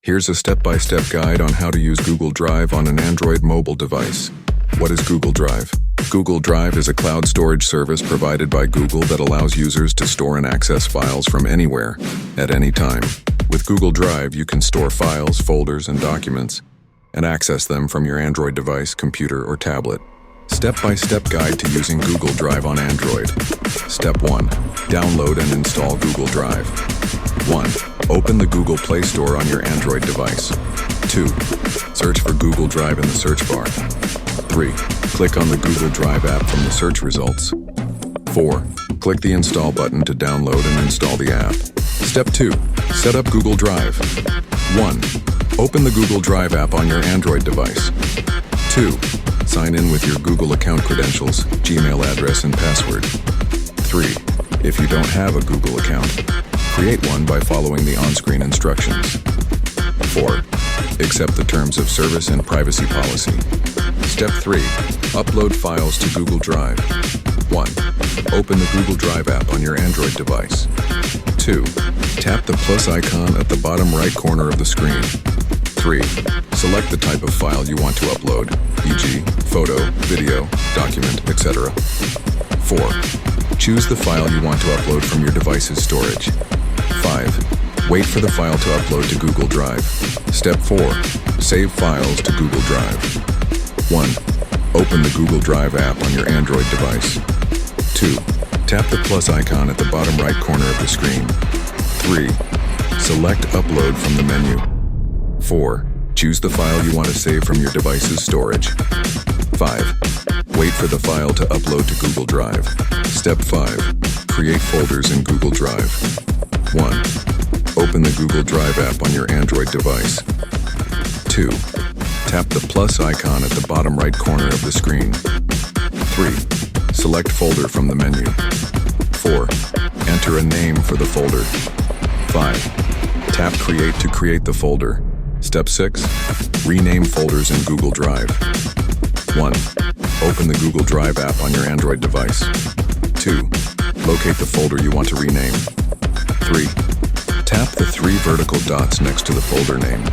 Here's a step-by-step guide on how to use Google Drive on an Android mobile device. What is Google Drive? Google Drive is a cloud storage service provided by Google that allows users to store and access files from anywhere, at any time. With Google Drive, you can store files, folders, and documents, and access them from your Android device, computer, or tablet. Step-by-step guide to using Google Drive on Android. Step 1. Download and install Google Drive. 1. Open the Google Play Store on your Android device. 2. Search for Google Drive in the search bar. 3. Click on the Google Drive app from the search results. 4. Click the Install button to download and install the app. Step 2. Set up Google Drive. 1. Open the Google Drive app on your Android device. 2. Sign in with your Google account credentials, Gmail address, and password. 3. If you don't have a Google account, create one by following the on-screen instructions. 4. Accept the terms of service and privacy policy. Step 3. Upload files to Google Drive. 1. Open the Google Drive app on your Android device. 2. Tap the plus icon at the bottom right corner of the screen. 3. Select the type of file you want to upload, e.g., photo, video, document, etc. 4. Choose the file you want to upload from your device's storage. 5. Wait for the file to upload to Google Drive. Step 4. Save files to Google Drive. 1. Open the Google Drive app on your Android device. 2. Tap the plus icon at the bottom right corner of the screen. 3. Select Upload from the menu. 4. Choose the file you want to save from your device's storage. 5. Wait for the file to upload to Google Drive. Step 5. Create folders in Google Drive. 1. Open the Google Drive app on your Android device. 2. Tap the plus icon at the bottom right corner of the screen. 3. Select Folder from the menu. 4. Enter a name for the folder. 5. Tap Create to create the folder. Step 6. Rename folders in Google Drive. 1. Open the Google Drive app on your Android device. 2. Locate the folder you want to rename. 3. Tap the 3 vertical dots next to the folder name.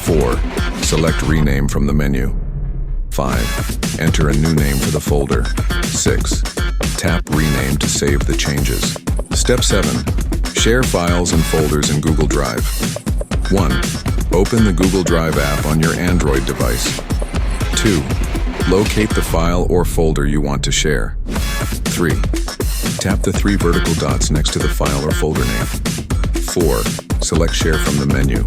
4. Select Rename from the menu. 5. Enter a new name for the folder. 6. Tap Rename to save the changes. Step 7. Share files and folders in Google Drive. 1. Open the Google Drive app on your Android device. 2. Locate the file or folder you want to share. 3. Tap the 3 vertical dots next to the file or folder name. 4. Select Share from the menu.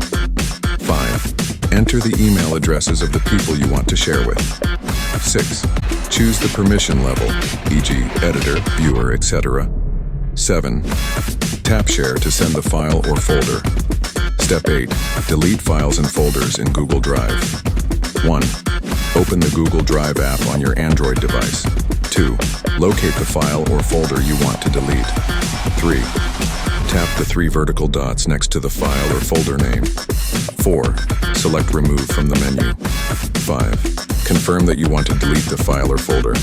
5. Enter the email addresses of the people you want to share with. 6. Choose the permission level, e.g., editor, viewer, etc. 7. Tap Share to send the file or folder. Step 8. Delete files and folders in Google Drive. 1. Open the Google Drive app on your Android device. 2. Locate the file or folder you want to delete. 3. Tap the 3 vertical dots next to the file or folder name. 4. Select Remove from the menu. 5. Confirm that you want to delete the file or folder.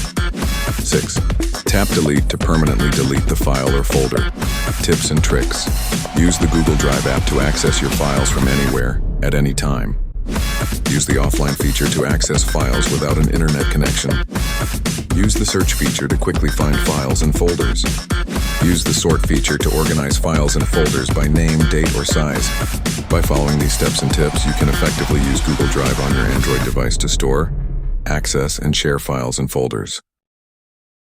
6. Tap Delete to permanently delete the file or folder. Tips and tricks. Use the Google Drive app to access your files from anywhere, at any time. Use the offline feature to access files without an internet connection. Use the search feature to quickly find files and folders. Use the sort feature to organize files and folders by name, date, or size. By following these steps and tips, you can effectively use Google Drive on your Android device to store, access, and share files and folders.